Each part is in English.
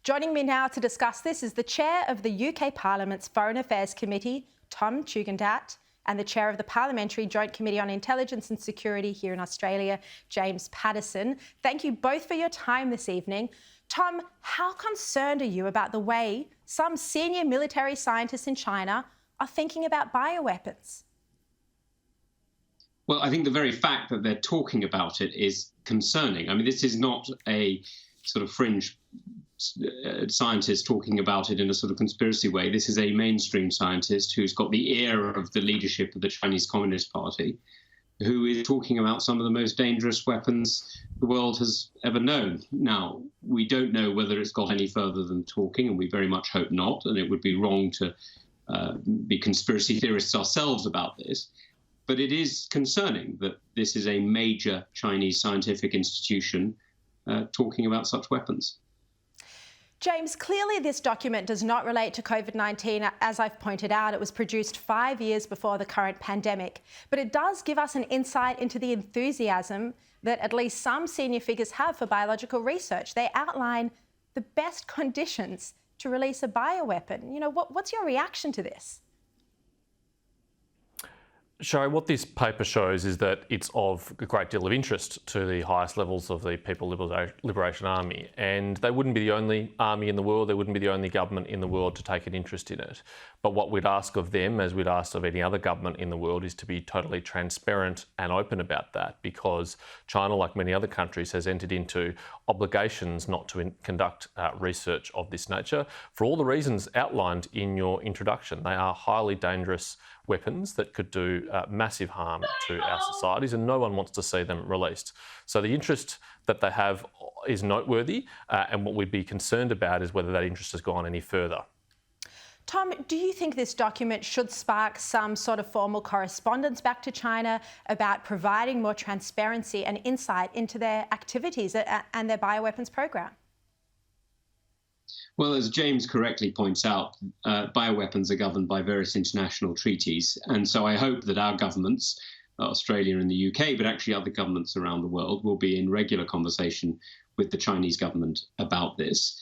Joining me now to discuss this is the Chair of the UK Parliament's Foreign Affairs Committee, Tom Tugendhat, and the Chair of the Parliamentary Joint Committee on Intelligence and Security here in Australia, James Paterson. Thank you both for your time this evening. Tom, how concerned are you about the way some senior military scientists in China are thinking about bioweapons? Well, I think the very fact that they're talking about it is concerning. I mean, this is not a sort of fringe scientist talking about it in a sort of conspiracy way. This is a mainstream scientist who's got the ear of the leadership of the Chinese Communist Party, who is talking about some of the most dangerous weapons the world has ever known. Now, we don't know whether it's got any further than talking, and we very much hope not, and it would be wrong to be conspiracy theorists ourselves about this. But it is concerning that this is a major Chinese scientific institution talking about such weapons. James, clearly this document does not relate to COVID-19. As I've pointed out, it was produced 5 years before the current pandemic. But it does give us an insight into the enthusiasm that at least some senior figures have for biological research. They outline the best conditions to release a bioweapon. You know, what's your reaction to this? Shari, what this paper shows is that it's of a great deal of interest to the highest levels of the People Liberation Army, and they wouldn't be the only army in the world, they wouldn't be the only government in the world to take an interest in it. But what we'd ask of them, as we'd ask of any other government in the world, is to be totally transparent and open about that, because China, like many other countries, has entered into obligations not to conduct research of this nature for all the reasons outlined in your introduction. They are highly dangerous weapons that could do massive harm to our societies, and no one wants to see them released. So the interest that they have is noteworthy, and what we'd be concerned about is whether that interest has gone any further. Tom, do you think this document should spark some sort of formal correspondence back to China about providing more transparency and insight into their activities and their bioweapons program? Well, as James correctly points out, bioweapons are governed by various international treaties. And so I hope that our governments, Australia and the UK, but actually other governments around the world, will be in regular conversation with the Chinese government about this.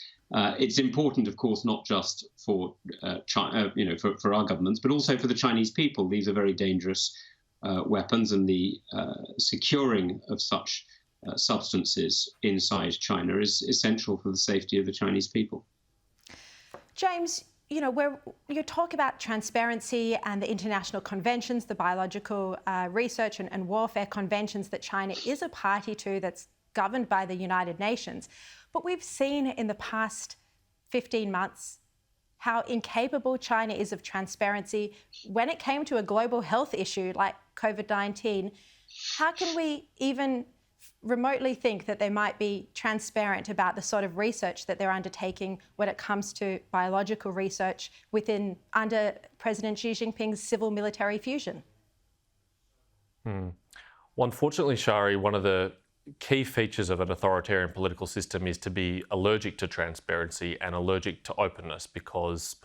It's important, of course, not just for China, for our governments, but also for the Chinese people. These are very dangerous weapons, and the securing of such substances inside China is essential for the safety of the Chinese people. James, you know, you talk about transparency and the international conventions, the biological research and warfare conventions that China is a party to, that's governed by the United Nations. But we've seen in the past 15 months how incapable China is of transparency when it came to a global health issue like COVID-19. How can we even remotely think that they might be transparent about the sort of research that they're undertaking when it comes to biological research under President Xi Jinping's civil-military fusion? Well, unfortunately, Shari, one of the key features of an authoritarian political system is to be allergic to transparency and allergic to openness, because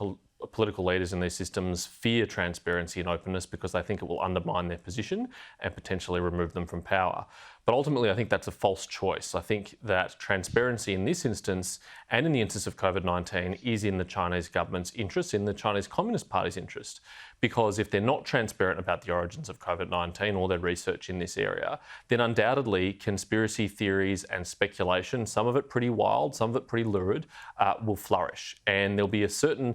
political leaders in these systems fear transparency and openness because they think it will undermine their position and potentially remove them from power. But ultimately, I think that's a false choice. I think that transparency in this instance, and in the instance of COVID-19, is in the Chinese government's interest, in the Chinese Communist Party's interest. Because if they're not transparent about the origins of COVID-19 or their research in this area, then undoubtedly conspiracy theories and speculation, some of it pretty wild, some of it pretty lurid, will flourish. And there'll be a certain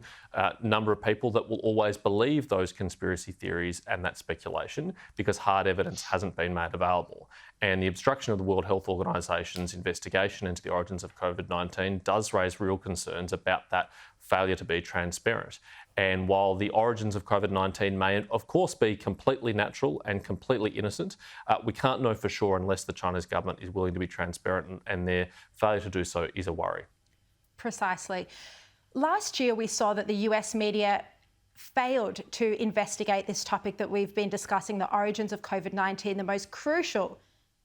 number of people that will always believe those conspiracy theories and that speculation because hard evidence hasn't been made available. And the obstruction of the World Health Organisation's investigation into the origins of COVID-19 does raise real concerns about that failure to be transparent. And while the origins of COVID-19 may, of course, be completely natural and completely innocent, we can't know for sure unless the Chinese government is willing to be transparent, and their failure to do so is a worry. Precisely. Last year, we saw that the US media failed to investigate this topic that we've been discussing, the origins of COVID-19, the most crucial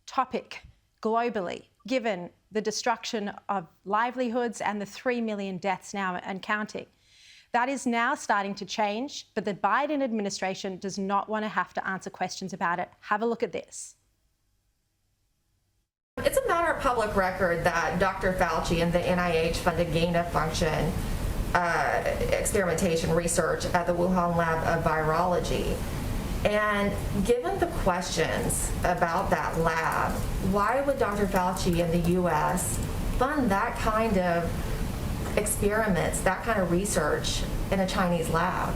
topic globally, given the destruction of livelihoods and the 3 million deaths now and counting. That is now starting to change, but the Biden administration does not want to have to answer questions about it. Have a look at this. It's a matter of public record that Dr. Fauci and the NIH funded gain-of-function experimentation research at the Wuhan lab of virology. And given the questions about that lab, why would Dr. Fauci in the U.S. fund that kind of experiments, that kind of research in a Chinese lab?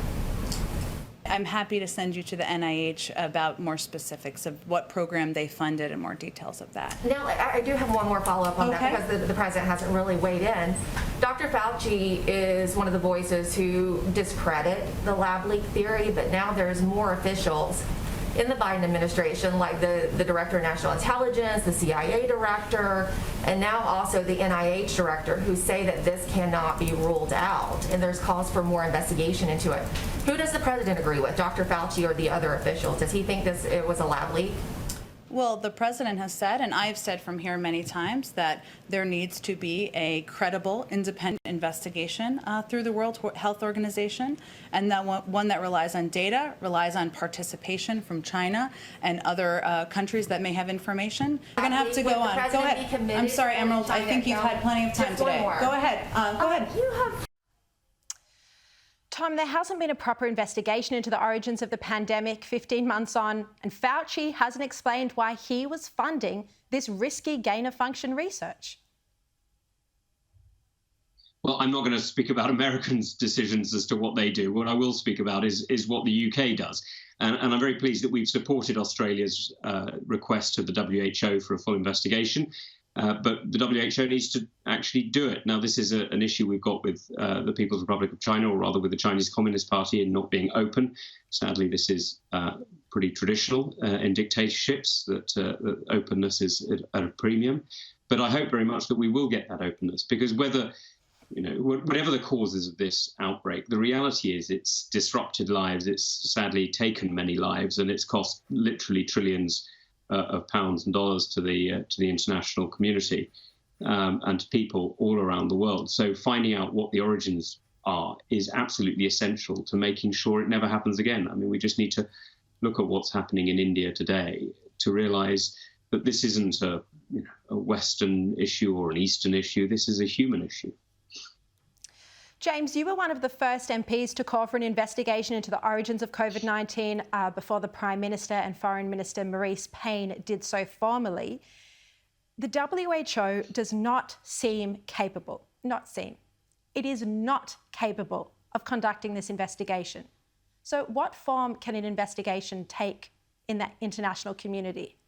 I'm happy to send you to the NIH about more specifics of what program they funded and more details of that. Now, I do have one more follow-up on Okay. that because the president hasn't really weighed in. Dr. Fauci is one of the voices who discredit the lab leak theory, but now there's more officials in the Biden administration, like the Director of National Intelligence, the CIA Director, and now also the NIH Director, who say that this cannot be ruled out, and there's calls for more investigation into it. Who does the president agree with, Dr. Fauci or the other officials? Does he think it was a lab leak? Well, the president has said, and I've said from here many times, that there needs to be a credible, independent investigation through the World Health Organization, and that one that relies on data, relies on participation from China and other countries that may have information. We're going to have to go on. Go ahead. I'm sorry, Emerald. I think you've had plenty of time today. Go ahead. Go ahead. Tom, there hasn't been a proper investigation into the origins of the pandemic 15 months on, and Fauci hasn't explained why he was funding this risky gain-of-function research. Well, I'm not going to speak about Americans' decisions as to what they do. What I will speak about is what the UK does. And I'm very pleased that we've supported Australia's request to the WHO for a full investigation. But the WHO needs to actually do it. Now, this is an issue we've got with the People's Republic of China, or rather with the Chinese Communist Party, in not being open. Sadly, this is pretty traditional in dictatorships, that openness is at a premium. But I hope very much that we will get that openness, because whatever the causes of this outbreak, the reality is it's disrupted lives, it's sadly taken many lives, and it's cost literally trillions of pounds and dollars to the international community and to people all around the world. So finding out what the origins are is absolutely essential to making sure it never happens again. I mean, we just need to look at what's happening in India today to realize that this isn't a Western issue or an Eastern issue. This is a human issue. James, you were one of the first MPs to call for an investigation into the origins of COVID-19 before the Prime Minister and Foreign Minister Maurice Payne did so formally. The WHO does not seem capable, it is not capable of conducting this investigation. So what form can an investigation take in that international community?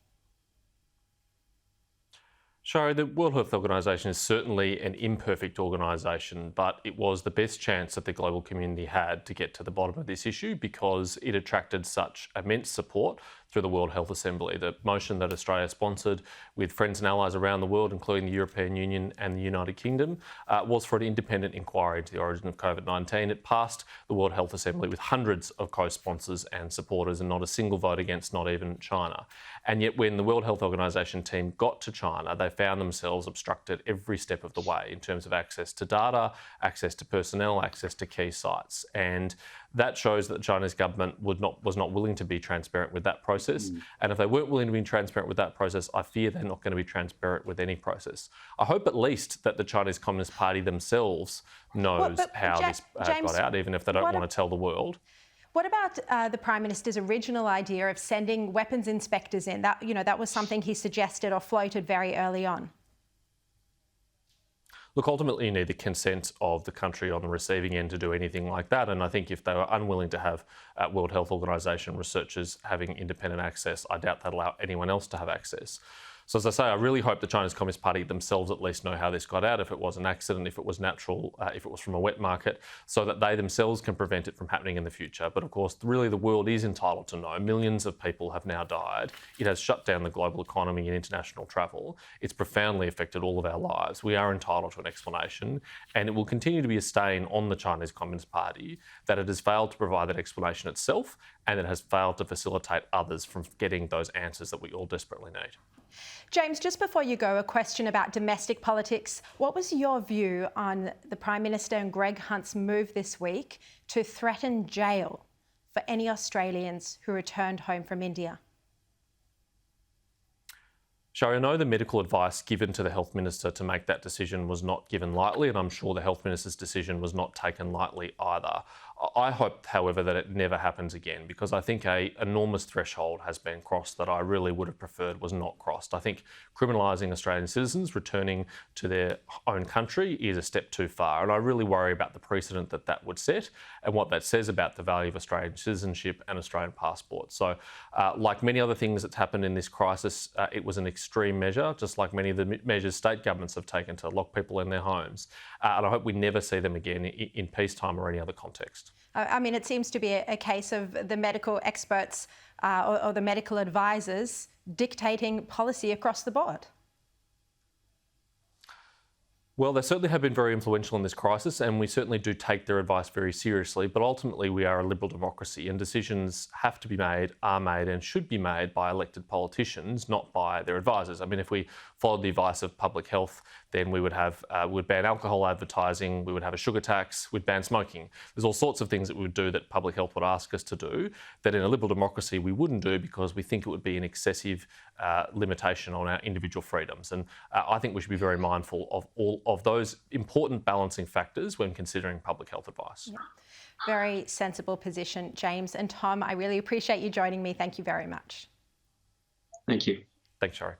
Shari, the World Health Organization is certainly an imperfect organisation, but it was the best chance that the global community had to get to the bottom of this issue, because it attracted such immense support through the World Health Assembly. The motion that Australia sponsored with friends and allies around the world, including the European Union and the United Kingdom, was for an independent inquiry into the origin of COVID-19. It passed the World Health Assembly with hundreds of co-sponsors and supporters, and not a single vote against, not even China. And yet when the World Health Organization team got to China, they found themselves obstructed every step of the way in terms of access to data, access to personnel, access to key sites. And that shows that the Chinese government was not willing to be transparent with that process. And if they weren't willing to be transparent with that process, I fear they're not going to be transparent with any process. I hope at least that the Chinese Communist Party themselves knows how this James, got out, even if they don't want to tell the world. What about the Prime Minister's original idea of sending weapons inspectors in? That was something he suggested or floated very early on. Look, ultimately you need the consent of the country on the receiving end to do anything like that, and I think if they were unwilling to have World Health Organization researchers having independent access, I doubt they'd allow anyone else to have access. So as I say, I really hope the Chinese Communist Party themselves at least know how this got out, if it was an accident, if it was natural, if it was from a wet market, so that they themselves can prevent it from happening in the future. But of course, really the world is entitled to know. Millions of people have now died. It has shut down the global economy and international travel. It's profoundly affected all of our lives. We are entitled to an explanation, and it will continue to be a stain on the Chinese Communist Party that it has failed to provide that explanation itself, and it has failed to facilitate others from getting those answers that we all desperately need. James, just before you go, a question about domestic politics. What was your view on the Prime Minister and Greg Hunt's move this week to threaten jail for any Australians who returned home from India? Shari, I know the medical advice given to the Health Minister to make that decision was not given lightly, and I'm sure the Health Minister's decision was not taken lightly either. I hope, however, that it never happens again, because I think an enormous threshold has been crossed that I really would have preferred was not crossed. I think criminalising Australian citizens returning to their own country is a step too far, and I really worry about the precedent that that would set and what that says about the value of Australian citizenship and Australian passports. So, like many other things that's happened in this crisis, it was an extreme measure, just like many of the measures state governments have taken to lock people in their homes. And I hope we never see them again in peacetime or any other context. I mean, it seems to be a case of the medical experts or the medical advisors dictating policy across the board. Well, they certainly have been very influential in this crisis, and we certainly do take their advice very seriously. But ultimately, we are a liberal democracy, and decisions have to be made, are made, and should be made by elected politicians, not by their advisors. I mean, if we followed the advice of public health, then we would have would ban alcohol advertising, we would have a sugar tax, we'd ban smoking. There's all sorts of things that we would do that public health would ask us to do that in a liberal democracy we wouldn't do, because we think it would be an excessive limitation on our individual freedoms. And I think we should be very mindful of all of those important balancing factors when considering public health advice. Yeah. Very sensible position, James. And Tom, I really appreciate you joining me. Thank you very much. Thank you. Thanks, Shari.